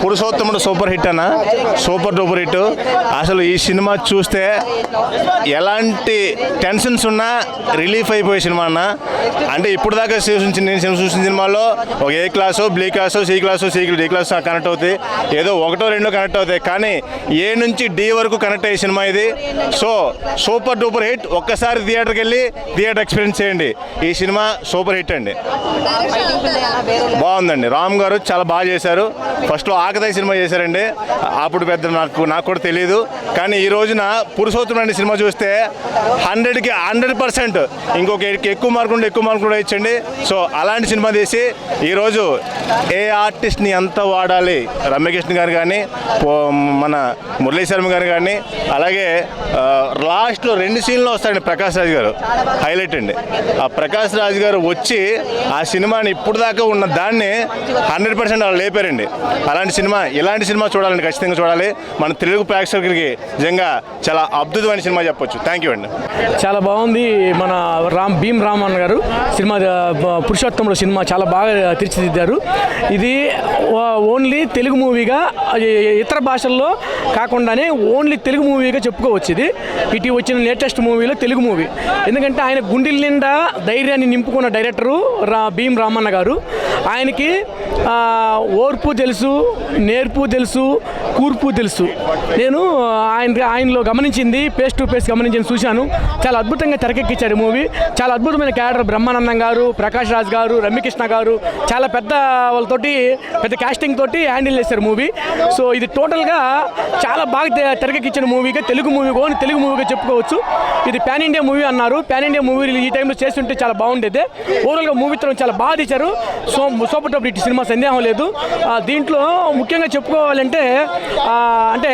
పురుషోత్తముడు super hit అన్న, super duper hit. అసలు ఈ సినిమా చూస్తే ఎలాంటి టెన్షన్స్ ఉన్నా రిలీఫ్ అయిపోయే సినిమా అన్న. అంటే ఇప్పుడు దాకా నేను చూసిన సినిమాలో ఒక A class, B class, C class, D class connect అవుతాయి, ఏదో ఒకటో రెండో కనెక్ట్ అవుతాయి, కానీ ఏ నుంచి డి వరకు కనెక్ట్ అయ్యే సినిమా ఇది. So super duper hit. ఒక్కసారి థియేటర్కి వెళ్ళి థియేటర్ ఎక్స్పీరియన్స్ చేయండి. ఈ సినిమా సూపర్ హిట్ అండి. బాగుందండి. రామ్ గారు చాలా బాగా చేశారు. ఫస్ట్లో ఆకతాయి సినిమా చేశారండి, అప్పుడు పెద్ద నాకు కూడా తెలియదు. కానీ ఈ రోజున పురుషోత్తముడు అనే సినిమా చూస్తే 100కి 100% ఇంకొక ఎక్కువ మార్కులు కూడా ఇచ్చండి. సో అలాంటి సినిమా తీసి ఈరోజు ఏ ఆర్టిస్ట్ని ఎంత వాడాలి, రమ్యకృష్ణ గారు కానీ, మన మురళీ శర్మ గారు కానీ, అలాగే లాస్ట్లో 2 సీన్లో వస్తారండి ప్రకాష్ రాజ్ గారు, హైలైట్ అండి. ఆ ప్రకాష్ రాజ్ గారు వచ్చి ఆ సినిమాని ఇప్పుడు దాకా ఉన్న దాన్ని 100% వాళ్ళు లేపారండి. ఇలాంటి సినిమా చూడాలండి, ఖచ్చితంగా చూడాలి. మన తెలుగు ప్రేక్షకులకి నిజంగా చాలా అద్భుతమైన సినిమా చెప్పొచ్చు. థ్యాంక్ యూ అండి. చాలా బాగుంది. మన భీమ్ రామన్ గారు సినిమా పురుషోత్తముడు సినిమా చాలా బాగా తీర్చిదిద్దారు. ఇది ఓన్లీ తెలుగు మూవీగా, ఇతర భాషల్లో కాకుండానే ఓన్లీ తెలుగు మూవీగా చెప్పుకోవచ్చు. ఇది వచ్చిన లేటెస్ట్ మూవీలో తెలుగు మూవీ. ఎందుకంటే ఆయన గుండెల నిండా ధైర్యాన్ని నింపుకున్న డైరెక్టరు భీమ్ రామన్న గారు. ఆయనకి ఓర్పు తెలుసు, నేర్పు తెలుసు, కూర్పు తెలుసు. నేను ఆయనలో గమనించింది, ఫేస్ టు ఫేస్ చూశాను. చాలా అద్భుతంగా తెరకెక్కించారు మూవీ. చాలా అద్భుతమైన క్యారెక్టర్. బ్రహ్మానందం గారు, ప్రకాష్ రాజ్ గారు, రమ్యకృష్ణ గారు చాలా పెద్ద వాళ్ళతోటి, పెద్ద కాస్టింగ్ తోటి హ్యాండిల్ చేశారు మూవీ. సో ఇది టోటల్గా చాలా బాగా తెరకెక్కించిన మూవీగా, తెలుగు మూవీగా చెప్పుకోవచ్చు. ఇది పాన్ ఇండియా మూవీ అన్నారు. పాన్ ఇండియా మూవీ ఈ టైంలో చేస్తుంటే చాలా బాగుండేది. ఓవరాల్గా మూవీ చాలా బాగా తీశారు. సూపర్ టాప్ హిట్ సినిమా, సందేహం లేదు. దీంట్లో ముఖ్యంగా చెప్పుకోవాలంటే అంటే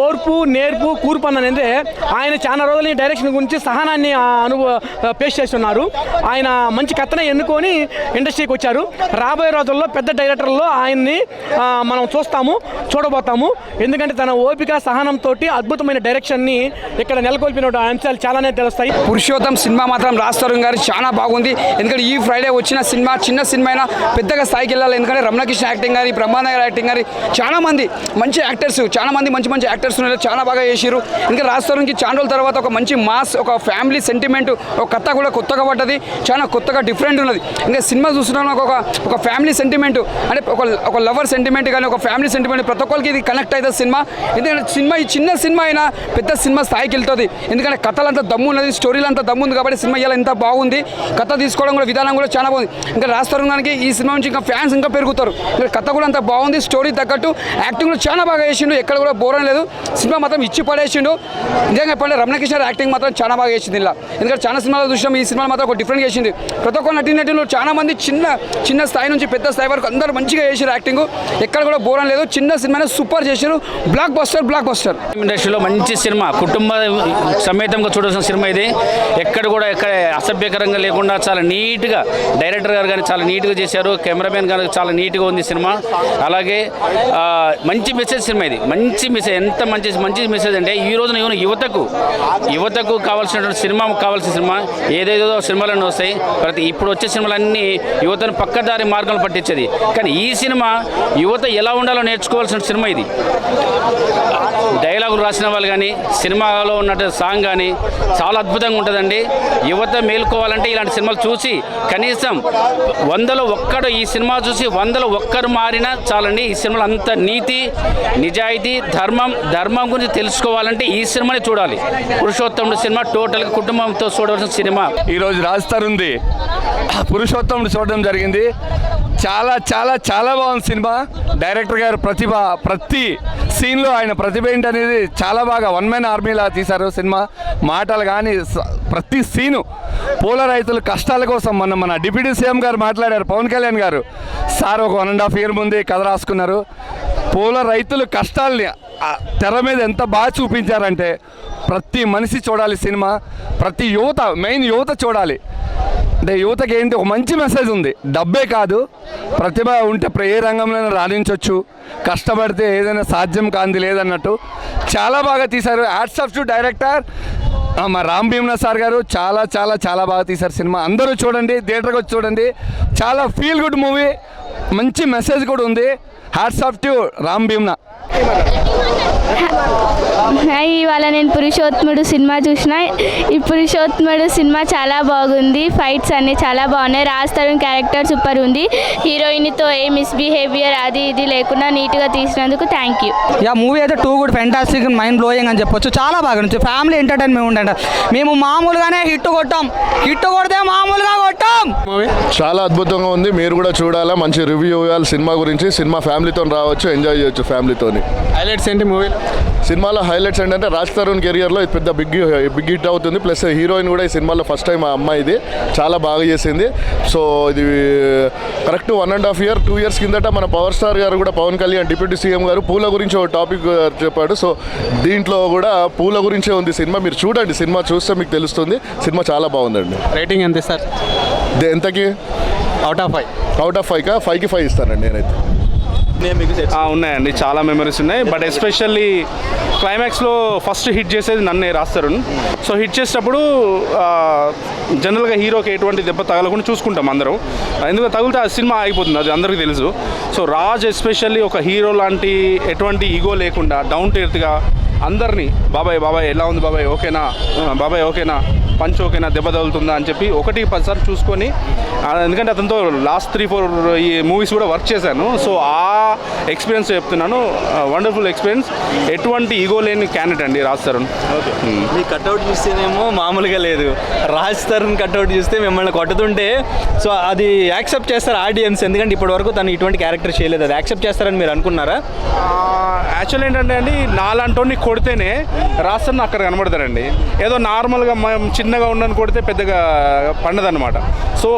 ఓర్పు, నేర్పు, కూర్పు అనేది ఆయన చాలా రోజుల డైరెక్షన్ గురించి సహనాన్ని పేష్ చేస్తున్నారు. ఆయన మంచి కథన ఎన్నుకొని ఇండస్ట్రీకి వచ్చారు. రాబోయే రోజుల్లో పెద్ద డైరెక్టర్లో ఆయన్ని మనం చూడబోతాము. ఎందుకంటే తన ఓపిక, సహనంతో అద్భుతమైన డైరెక్షన్ని ఇక్కడ నెలకొల్పిన అంశాలు చాలానే తెలుస్తాయి. పురుషోత్తం సినిమా మాత్రం రాజ్ తరుణ్ గారు చాలా బాగుంది. ఎందుకంటే ఈ ఫ్రైడే వచ్చిన సినిమా చిన్న సినిమా అయినా పెద్దగా స్థాయికి వెళ్ళాలి. ఎందుకంటే రమణకృష్ణ యాక్టింగ్ కానీ, బ్రహ్మానంద గారి యాక్టింగ్ కానీ, చాలా మంది మంచి యాక్టర్స్, మంచి యాక్టర్స్ ఉన్నారు. చాలా బాగా చేశారు. ఇంకా రాజ్ తరుణ్కి చాలా రోజుల తర్వాత ఒక మంచి మాస్, ఒక ఫ్యామిలీ సెంటిమెంట్, ఒక కథ కూడా కొత్తగా పడ్డది. చాలా కొత్తగా డిఫరెంట్ ఉన్నది. ఇంకా సినిమా చూస్తున్నాను, ఒక ఫ్యామిలీ సెంటిమెంట్ అంటే ఒక లవర్ సెంటిమెంట్ కానీ, ఒక ఫ్యామిలీ సెంటిమెంట్ ప్రతి ఒక్కరికి ఇది కనెక్ట్ అవుతుంది సినిమా. ఎందుకంటే ఈ చిన్న సినిమా అయినా పెద్ద సినిమా స్థాయికి వెళ్తుంది. ఎందుకంటే కథలంతా దమ్ము ఉన్నది, స్టోరీలు అంతా దమ్ము ఉంది. కాబట్టి సినిమా ఇలా ఎంత బాగుంది. కథ తీసుకోవడం కూడా, విధానం కూడా చాలా బాగుంది. ఇంకా రాజ్ తరుణ్ గారికి ఈ సినిమా నుంచి ఇంకా ఫ్యాన్స్ ఇంకా పెరుగుతారు. ఇంకా కథ కూడా అంత బాగుంది. స్టోరీ తగ్గట్టు యాక్టింగ్ కూడా చాలా బాగా చేసిండు. ఎక్కడ కూడా బోర్ లేదు. సినిమా మాత్రం ఇచ్చి పడేసిండు. నిజంగా చెప్పండి, రమణకృష్ణ యాక్టింగ్ మాత్రం చాలా బాగా చేసింది ఇలా. ఎందుకంటే చాలా సినిమాలు చూసాం, ఈ సినిమా మాత్రం ఒక డిఫరెంట్ చేసింది. ప్రతి ఒక్క నటీనటులు చాలా మంది చిన్న స్థాయి నుంచి పెద్ద స్థాయి వరకు అందరూ మంచిగా చేశారు యాక్టింగ్. ఎక్కడ కూడా బోర్ లేదు. చిన్న సినిమానే సూపర్ చేశారు. Block buster. ఇండస్ట్రీలో మంచి సినిమా, కుటుంబ సమేతంగా చూడాల్సిన సినిమా ఇది. ఎక్కడ అసభ్యకరంగా లేకుండా చాలా నీట్గా డైరెక్టర్ గారు కానీ చాలా నీట్గా చేశారు. కెమెరామెన్ గారు చాలా నీట్గా ఉంది సినిమా. అలాగే మంచి మెసేజ్ సినిమా ఇది. మంచి మెసేజ్, ఎంత మంచి మెసేజ్ అంటే ఈ రోజున యువతకు కావాల్సినటువంటి కావాల్సిన సినిమా. ఏదేదో సినిమాలన్నీ వస్తాయి, ఇప్పుడు వచ్చే సినిమాలన్నీ యువతను పక్కదారి మార్గంలో పట్టించేది. కానీ ఈ సినిమా యువత ఎలా ఉండాలో నేర్చుకోవాల్సిన సినిమా ఇది. డైలాగులు రాసిన వాళ్ళు కానీ, సినిమాలో ఉన్నట్టు సాంగ్ కానీ చాలా అద్భుతంగా ఉంటుందండి. యువత మేల్కోవాలంటే ఇలాంటి సినిమాలు చూసి కనీసం 100లో 1 ఈ సినిమా చూసి 100లో 1 మారినా చాలండి. ఈ సినిమాలో అంత నీతి, నిజాయితీ, ధర్మం గురించి తెలుసుకోవాలంటే ఈ సినిమాని చూడాలి. పురుషోత్తముడు సినిమా టోటల్గా కుటుంబంతో చూడవలసిన సినిమా. ఈరోజు రాజ్ తరుణ్ది పురుషోత్తముడు చూడడం జరిగింది. చాలా చాలా చాలా బాగుంది సినిమా. డైరెక్టర్ గారు ప్రతి సీన్లో ఆయన ప్రతిభ ఏంటనేది చాలా బాగా వన్ మ్యాన్ ఆర్మీలా తీశారు సినిమా. మాటలు కానీ ప్రతి సీను. పూల రైతుల కష్టాల కోసం మన డిప్యూటీ సీఎం గారు మాట్లాడారు, పవన్ కళ్యాణ్ గారు. సార్ ఒక 1.5 year ముందే కథ రాసుకున్నారు. పూల రైతుల కష్టాల్ని తెర మీద ఎంత బాగా చూపించారంటే ప్రతి మనిషి చూడాలి సినిమా. ప్రతి మెయిన్ యువత చూడాలి. అంటే యువతకి ఏంటి, ఒక మంచి మెసేజ్ ఉంది. డబ్బే కాదు, ప్రతిభ ఉంటే ఏ రంగంలోనే రాణించవచ్చు, కష్టపడితే ఏదైనా సాధ్యం కాంది లేదన్నట్టు చాలా బాగా తీశారు. Hats off to director. మా రామ్ భీమ్నాథ్ సార్ గారు చాలా చాలా చాలా బాగా తీశారు సినిమా. అందరూ చూడండి, థియేటర్కి వచ్చి చూడండి. చాలా ఫీల్ గుడ్ మూవీ, మంచి మెసేజ్ కూడా ఉంది. హ్యాట్స్ ఆఫ్ టు రామ్ భీమ్నా. ఇవాళ నేను పురుషోత్తముడు సినిమా చూసిన. ఈ పురుషోత్తముడు సినిమా చాలా బాగుంది. ఫైట్స్ అన్నీ చాలా బాగున్నాయి. రాజ్ తరుణ్ క్యారెక్టర్ సూపర్ ఉంది. హీరోయిన్తో ఏ మిస్బిహేవియర్ అది ఇది లేకుండా నీట్గా తీసినందుకు థ్యాంక్ యూ. యా మూవీ అయితే too good, fantastic, mind blowing అని చెప్పొచ్చు. చాలా బాగా నుంచి ఫ్యామిలీ ఎంటర్టైన్మెంట్ ఉండండి. మేము మామూలుగానే హిట్ కొట్టాం, హిట్ కొడితే మామూలుగా కొట్టాం. చాలా అద్భుతంగా ఉంది. మీరు కూడా చూడాలా, మంచి రివ్యూ ఇవ్వాలి సినిమా గురించి. సినిమా ఫ్యామిలీతో రావచ్చు, ఎంజాయ్ చేయొచ్చు ఫ్యామిలీతోని. హైలైట్స్ ఏంటి మూవీ? సినిమాలో హైలైట్స్ ఏంటంటే రాజ్ తరుణ్ కెరియర్లో ఇది పెద్ద బిగ్ హిట్ అవుతుంది. ప్లస్ హీరోయిన్ కూడా ఈ సినిమాలో ఫస్ట్ టైం ఆ అమ్మాయిది చాలా బాగా చేసింది. సో ఇది కరెక్ట్ 1.5 year 2 years కిందట మన పవర్ స్టార్ గారు కూడా, పవన్ కళ్యాణ్ డిప్యూటీ సీఎం గారు పూల గురించి ఒక టాపిక్ చెప్పాడు. సో దీంట్లో కూడా పూల గురించే ఉంది సినిమా. మీరు చూడండి, సినిమా చూస్తే మీకు తెలుస్తుంది. సినిమా చాలా బాగుందండి. రేటింగ్ ఎంత సార్? ఎంతకి? Out of 5. అవుట్ ఆఫ్ 5కి 5కి 5 ఇస్తానండి నేనైతే. ఉన్నాయండి, చాలా మెమరీస్ ఉన్నాయి. బట్ ఎస్పెషల్లీ క్లైమాక్స్లో ఫస్ట్ హిట్ చేసేది నన్నే, రాజ్ తరుణ్. సో హిట్ చేసేటప్పుడు జనరల్గా హీరోకి ఎటువంటి దెబ్బ తగలకుండా చూసుకుంటాం అందరం. ఎందుకంటే తగిలితే ఆ సినిమా ఆగిపోతుంది, అది అందరికీ తెలుసు. సో రాజ్ ఎస్పెషల్లీ ఒక హీరో లాంటి ఎటువంటి ఈగో లేకుండా డౌన్ టు ఎర్త్గా అందరినీ బాబాయ్ ఎలా ఉంది బాబాయ్, ఓకేనా బాబాయ్, ఓకేనా పంచ్, ఓకేనా దెబ్బ తగులుతుందా అని చెప్పి 1-10 సార్లు చూసుకొని, ఎందుకంటే అతనితో లాస్ట్ 3-4 ఈ మూవీస్ కూడా వర్క్ చేశాను. సో ఆ ఎక్స్పీరియన్స్ చెప్తున్నాను. Wonderful experience. ఎటువంటి ఈగో లేని క్యాండిడేట్ అండి రాజ్ తరుణ్. మీ కట్అవుట్ చూస్తేనేమో మామూలుగా లేదు. రాజ్ తరుణ్ కట్అవుట్ చూస్తే మిమ్మల్ని కొట్టుతుంటే సో అది యాక్సెప్ట్ చేస్తారు ఆడియన్స్, ఎందుకంటే ఇప్పటివరకు తను ఇటువంటి క్యారెక్టర్ చేయలేదు. అది యాక్సెప్ట్ చేస్తారని మీరు అనుకున్నారా? యాక్చువల్ ఏంటంటే అండి, నాలాంటి కొడితేనే రాజ్ తరుణ్ అక్కడ కనబడతారండి. ఏదో నార్మల్గా చిన్నగా ఉండని కొడితే పెద్దగా పండదన్నమాట. సో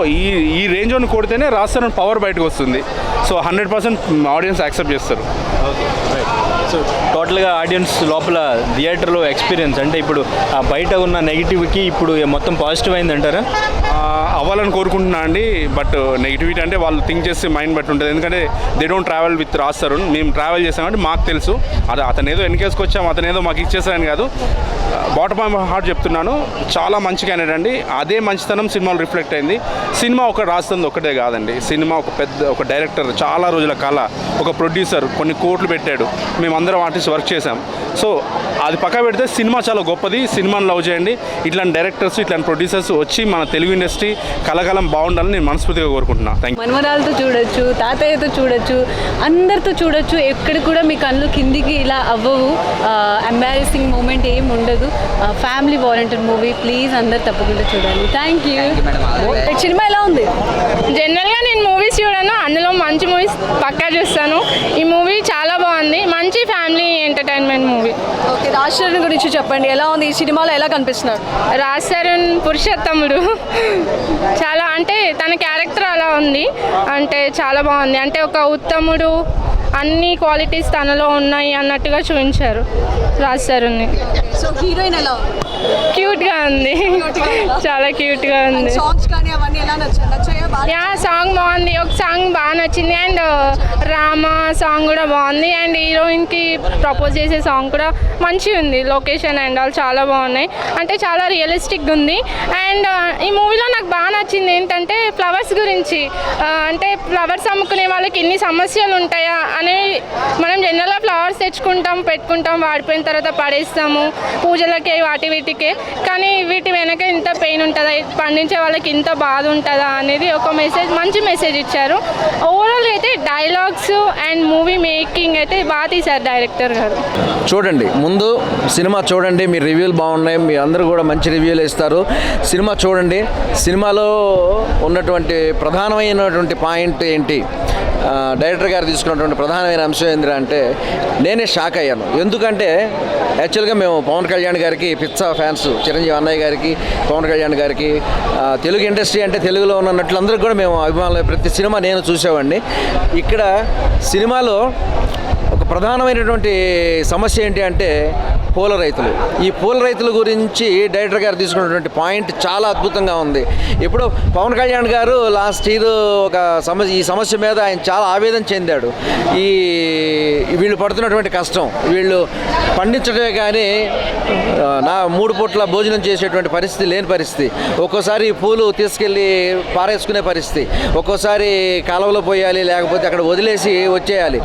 ఈ రేంజ్ అని కొడితేనే రాజ్ తరుణ్ పవర్ బయటకు వస్తుంది. సో 100% ఆడియన్స్ యాక్సెప్ట్ చేస్తారు. సో టోటల్గా ఆడియన్స్ లోపల థియేటర్లో ఎక్స్పీరియన్స్ అంటే ఇప్పుడు బయట ఉన్న నెగిటివ్కి ఇప్పుడు మొత్తం పాజిటివ్ అయింది అంటారా? అవ్వాలని కోరుకుంటున్నా అండి. బట్ నెగిటివిటీ అంటే వాళ్ళు థింక్ చేస్తే మైండ్ బట్టి ఉంటుంది. ఎందుకంటే they don't travel with Raj Tarun. మేము ట్రావెల్ చేసామంటే మాకు తెలుసు. అతను ఏదో వెనకేసుకొచ్చాం, అతను ఏదో మాకు ఇచ్చేసారని కాదు. బాటమ్ ఆఫ్ హార్ట్ చెప్తున్నాను, చాలా మంచి క్యాండిడేట్ అండి. అదే మంచితనం సినిమాలో రిఫ్లెక్ట్ అయింది. సినిమా ఒక రాజ్ తరుణ్ ఒక్కటే కాదండి. సినిమా ఒక డైరెక్టర్ చాలా రోజుల కళ, ఒక ప్రొడ్యూసర్ కొన్ని కోట్లు పెట్టాడు. మేమందరం ఆర్టిస్ట్ వర్క్ చేశాం. సో అది పక్క పెడితే సినిమా చాలా గొప్పది. సినిమాని లవ్ చేయండి. ఇట్లాంటి డైరెక్టర్స్, ఇట్లాంటి ప్రొడ్యూసర్స్ వచ్చి మన తెలుగు ఇండస్ట్రీ కలకాలం బాగుండాలని నేను మనస్ఫూర్తిగా కోరుకుంటున్నా. Thank you. మనవరాలతో చూడొచ్చు, తాతయ్యతో చూడొచ్చు, అందరితో చూడొచ్చు. ఎక్కడ కూడా మీ కళ్ళు కిందికి ఇలా అవ్వవు. ఎంబారెసింగ్ మూమెంట్ ఏం ఉండదు. ఫ్యామిలీ వాలంటీర్ మూవీ, ప్లీజ్ అందరు తప్పకుండా చూడాలి. Thank you. సినిమా ఎలా ఉంది? జనరల్గా నేను మూవీస్ చూడను, అందులో మంచి మూవీస్ పక్కా చూస్తాను. ఈ మూవీ చాలా బాగుంది, మంచి family entertainment movie. Okay, Raj Tarun గురించి చెప్పండి, ఎలా ఉంది ఈ సినిమాలో, ఎలా కనిపిస్తున్నారు? రాజ్ తరుణ్ పురుషోత్తముడు చాలా, అంటే తన క్యారెక్టర్ అలా ఉంది, అంటే చాలా బాగుంది. అంటే ఒక ఉత్తముడు, అన్ని క్వాలిటీస్ తనలో ఉన్నాయి అన్నట్టుగా చూపించారు రాజ్ తరుణ్ని. సో హీరోయిన్ ఎలా ఉంది? క్యూట్గా ఉంది, చాలా క్యూట్గా ఉంది. సాంగ్స్ కానీ అవన్నీ ఎలా నచ్చాయా? యా, సాంగ్ బాగుంది. ఒక సాంగ్ బాగా నచ్చింది. అండ్ రామ సాంగ్ కూడా బాగుంది. అండ్ హీరోయిన్కి ప్రపోజ్ చేసే సాంగ్ కూడా మంచిగా ఉంది. లొకేషన్ అండ్ ఆల్ చాలా బాగున్నాయి. అంటే చాలా రియలిస్టిక్గా ఉంది. అండ్ ఈ మూవీలో నాకు బాగా నచ్చింది ఏంటంటే ఫ్లవర్స్ గురించి. అంటే ఫ్లవర్స్ అమ్ముకునే వాళ్ళకి ఎన్ని సమస్యలు ఉంటాయా అనేవి. మనం జనరల్గా ఫ్లవర్స్ తెచ్చుకుంటాం, పెట్టుకుంటాం, వాడిపోయిన తర్వాత పడేస్తాము పూజలకే, వీటికే. కానీ వీటి వెనక ఇంత పెయిన్ ఉంటుందా, పండించే వాళ్ళకి ఇంత బాధ ఉంటుందా అనేది ఒక మెసేజ్, మంచి మెసేజ్ ఇచ్చారు. ఓవరాల్గా అయితే డైలాగ్స్ అండ్ మూవీ మేకింగ్ అయితే బాగా తీశారు డైరెక్టర్ గారు. చూడండి, ముందు సినిమా చూడండి. మీ రివ్యూలు బాగున్నాయి, మీ అందరూ కూడా మంచి రివ్యూలు ఇస్తారు. సినిమా చూడండి. సినిమాలో ఉన్నటువంటి ప్రధానమైనటువంటి పాయింట్ ఏంటి, డైరెక్టర్ గారు తీసుకున్నటువంటి ప్రధానమైన అంశం ఏంటంటే నేనే షాక్ అయ్యాను. ఎందుకంటే యాక్చువల్గా మేము పవన్ కళ్యాణ్ గారికి పిచ్చా ఫ్యాన్స్, చిరంజీవి అన్నయ్య గారికి, పవన్ కళ్యాణ్ గారికి, తెలుగు ఇండస్ట్రీ అంటే తెలుగులో ఉన్న నటులందరికీ కూడా మేము అభిమానులు. ప్రతి సినిమా నేను చూసేవాడిని. ఇక్కడ సినిమాలో ఒక ప్రధానమైనటువంటి సమస్య ఏంటి అంటే పూల రైతులు. ఈ పూల రైతుల గురించి డైరెక్టర్ గారు తీసుకున్నటువంటి పాయింట్ చాలా అద్భుతంగా ఉంది. ఇప్పుడు పవన్ కళ్యాణ్ గారు లాస్ట్ ఇయర్ ఒక ఈ సమస్య మీద ఆయన చాలా ఆవేదన చెందాడు. వీళ్ళు పడుతున్నటువంటి కష్టం, వీళ్ళు పండించడమే కానీ 3 పూట్ల భోజనం చేసేటువంటి పరిస్థితి లేని పరిస్థితి. ఒక్కోసారి పూలు తీసుకెళ్ళి పారేసుకునే పరిస్థితి, ఒక్కోసారి కాలువలో పోయాలి, లేకపోతే అక్కడ వదిలేసి వచ్చేయాలి.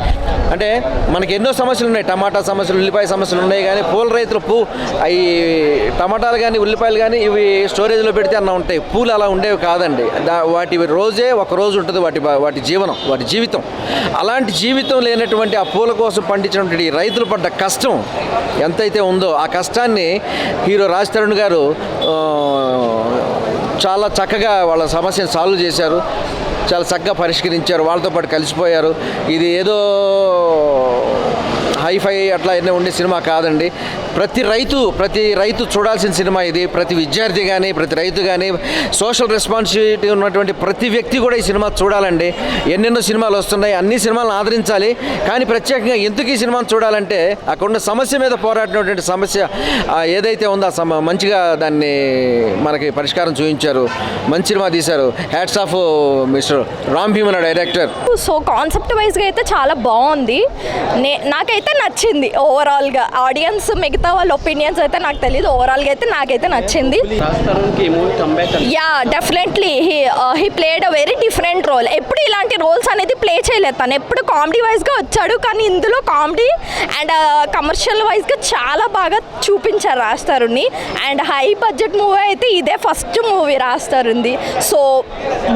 అంటే మనకి ఎన్నో సమస్యలు ఉన్నాయి, టమాటా సమస్యలు, ఉల్లిపాయ సమస్యలు ఉన్నాయి. కానీ పూల రైతులు ఈ టమాటాలు కానీ ఉల్లిపాయలు కానీ ఇవి స్టోరేజ్లో పెడితే అన్న ఉంటాయి. పూలు అలా ఉండేవి కాదండి. వాటి రోజే ఒక రోజు ఉంటుంది, వాటి జీవనం, వాటి జీవితం. అలాంటి జీవితం లేనటువంటి ఆ పూల కోసం పండించినటువంటి రైతులు పడ్డ కష్టం ఎంతైతే ఉందో ఆ కష్టాన్ని హీరో రాజ్ తరుణ్ గారు చాలా చక్కగా వాళ్ళ సమస్యను సాల్వ్ చేశారు, చాలా చక్కగా పరిష్కరించారు, వాళ్ళతో పాటు కలిసిపోయారు. ఇది ఏదో హైఫై అట్లా ఎన్నో ఉండే సినిమా కాదండి. ప్రతి రైతు చూడాల్సిన సినిమా ఇది. ప్రతి విద్యార్థి కానీ, ప్రతి రైతు కానీ, సోషల్ రెస్పాన్సిబిలిటీ ఉన్నటువంటి ప్రతి వ్యక్తి కూడా ఈ సినిమా చూడాలండి. ఎన్నెన్నో సినిమాలు వస్తున్నాయి, అన్ని సినిమాలను ఆదరించాలి. కానీ ప్రత్యేకంగా ఎందుకు ఈ సినిమాను చూడాలంటే అక్కడున్న సమస్య మీద పోరాడినటువంటి సమస్య ఏదైతే ఉందో మంచిగా దాన్ని మనకి పరిష్కారం చూపించారు. మంచి సినిమా తీశారు. Hats off mister Ram Bheeman director. So concept వైజ్గా అయితే చాలా బాగుంది. నాకైతే నచ్చింది ఓవరాల్గా. ఆడియన్స్ మిగతా వాళ్ళ ఒపీనియన్స్ అయితే నాకు తెలియదు. ఓవరాల్గా అయితే నాకైతే నచ్చింది. Yeah, definitely he played a very different role. ఎప్పుడు ఇలాంటి రోల్స్ అనేది ప్లే చేయలేదు తను. ఎప్పుడు కామెడీ వైజ్గా వచ్చాడు, కానీ ఇందులో కామెడీ అండ్ కమర్షియల్ వైజ్గా చాలా బాగా చూపించారు రాజ్ తరుణ్ని. అండ్ హై బడ్జెట్ మూవీ అయితే ఇదే ఫస్ట్ మూవీ రాజ్ తరుణ్ది. సో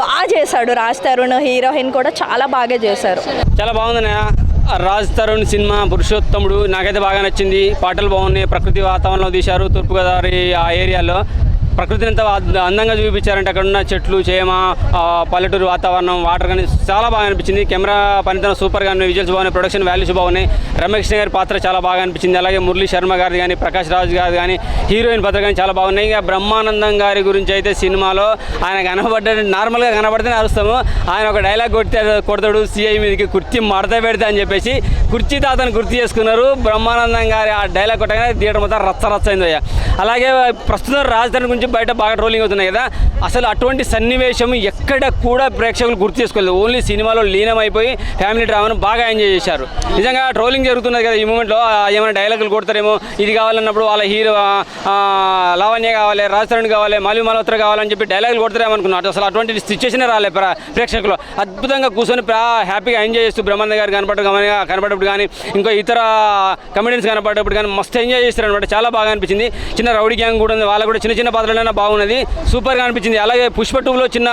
బాగా చేశాడు రాజ్ తరుణ్. హీరోయిన్ కూడా చాలా బాగా చేశారు. చాలా బాగుంది. రాజ్ తరుణ్ సినిమా పురుషోత్తముడు నాకైతే బాగా నచ్చింది. పాటలు బాగున్నాయి, ప్రకృతి వాతావరణంలో తీశారు. తూర్పుగోదావరి ఆ ఏరియాలో ప్రకృతిని ఎంత అందంగా చూపించారంటే అక్కడ ఉన్న చెట్లు, చేమ, పల్లెటూరు వాతావరణం, వాటర్ కానీ చాలా బాగా అనిపించింది. కెమెరా పనితనం సూపర్గా ఉన్నాయి, విజువల్స్ బాగున్నాయి, ప్రొడక్షన్ వాల్యూస్ బాగున్నాయి. రమేష్ గారి పాత్ర చాలా బాగా అనిపించింది. అలాగే మురళీ శర్మ గారిది కానీ, ప్రకాష్ రాజ్ గారిది కానీ, హీరోయిన్ పాత్ర కానీ చాలా బాగున్నాయి. ఇక బ్రహ్మానందం గారి గురించి అయితే సినిమాలో ఆయన నార్మల్గా కనబడితేనే అరుస్తాము. ఆయన ఒక డైలాగ్ కొడతాడు, సిఐ మీదకి కుర్చీ మడత పెడితే అని చెప్పేసి కుర్చీ తాతను గుర్తు చేసుకున్నారు. బ్రహ్మానందం గారి ఆ డైలాగ్ కొట్టగానే థియేటర్ మొత్తం రచ్చరచ్చైంది. అలాగే ప్రస్తుతం రాజ్ తరుణ్ గురించి బయట బాగా ట్రోలింగ్ అవుతున్నాయి కదా, అసలు అటువంటి సన్నివేశం ఎక్కడ కూడా ప్రేక్షకులు గుర్తు చేసుకోలేదు. ఓన్లీ సినిమాలో లీనమైపోయి ఫ్యామిలీ డ్రామాను బాగా ఎంజాయ్ చేశారు. నిజంగా ట్రోలింగ్ జరుగుతున్నది కదా ఈ మూమెంట్లో, ఏమైనా డైలాగులు కొడతారేమో, ఇది కావాలన్నప్పుడు వాళ్ళ హీరో లావణ్య కావాలి, రాజ్ తరుణ్ కావాలి, మాల్వి మల్హోత్రా కావాలని చెప్పి డైలాగులు కొడతారేమో అనుకున్నారు. అసలు అటువంటి సిచ్యువేషన్ రాలే ప్రేక్షకులు. అద్భుతంగా కూర్చొని హ్యాపీగా ఎంజాయ్ చేస్తూ బ్రహ్మానంద గారు కనపడేటప్పుడు కానీ, ఇంకో ఇతర కమెడియన్స్ కనపడేటప్పుడు కానీ మస్తు ఎంజాయ్ చేస్తారు అనమాట. చాలా బాగా అనిపించింది. చిన్న రౌడీ గ్యాంగ్ కూడా ఉంది, వాళ్ళకు కూడా చిన్న చిన్న పాత్రలైనా బాగున్నది, సూపర్గా అనిపించింది. అలాగే పుష్ప 2లో చిన్న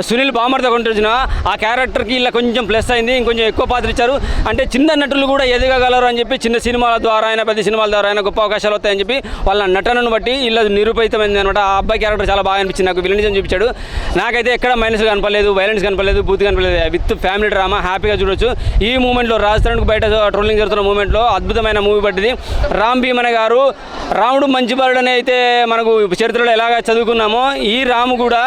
సునీల్ బామర్తో కొంటున్న ఆ క్యారెక్టర్కి ఇలా కొంచెం ప్లస్ అయింది, ఇంకొంచెం ఎక్కువ పాత్ర ఇచ్చారు. అంటే చిన్న నటులు కూడా ఎదగగలరు అని చెప్పి చిన్న సినిమాల ద్వారా అయినా పెద్ద సినిమాల ద్వారా అయినా గొప్ప అవకాశాలు వస్తాయని చెప్పి వాళ్ళ నటనను బట్టి ఇలా నిరూపితమైంది అనమాట. ఆ అబ్బాయి క్యారెక్టర్ చాలా బాగా అనిపించింది. నాకు విలనిజం చూపించాడు. నాకైతే ఎక్కడ మైనస్ కనపడలేదు, వైలెన్స్ కనపడలేదు, బూత్ కనపడలేదు. విత్ ఫ్యామిలీ డ్రామా హ్యాపీగా చూడొచ్చు. ఈ మూమెంట్లో రాజ్ తరుణ్కి బయట ట్రోలింగ్ జరుగుతున్న మూమెంట్లో అద్భుతమైన మూవీ పట్టింది. రామ్ భీమన్ గారు రాముడు మంచి బాలుడని అయితే మనకు చరిత్రలో ఎలాగా చదువుకున్నామో, ఈ రాము కూడా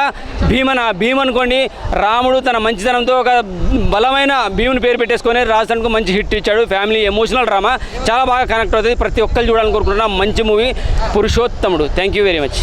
భీమ్ అనుకోండి. రాముడు తన మంచితనంతో ఒక బలమైన భీముని పేరు పెట్టేసుకొని రాజ్ తరుణ్కు మంచి హిట్ ఇచ్చాడు. ఫ్యామిలీ ఎమోషనల్ డ్రామా చాలా బాగా కనెక్ట్ అవుతుంది. ప్రతి ఒక్కరు చూడాలని కోరుకుంటున్నా. మంచి మూవీ పురుషోత్తముడు. Thank you very much.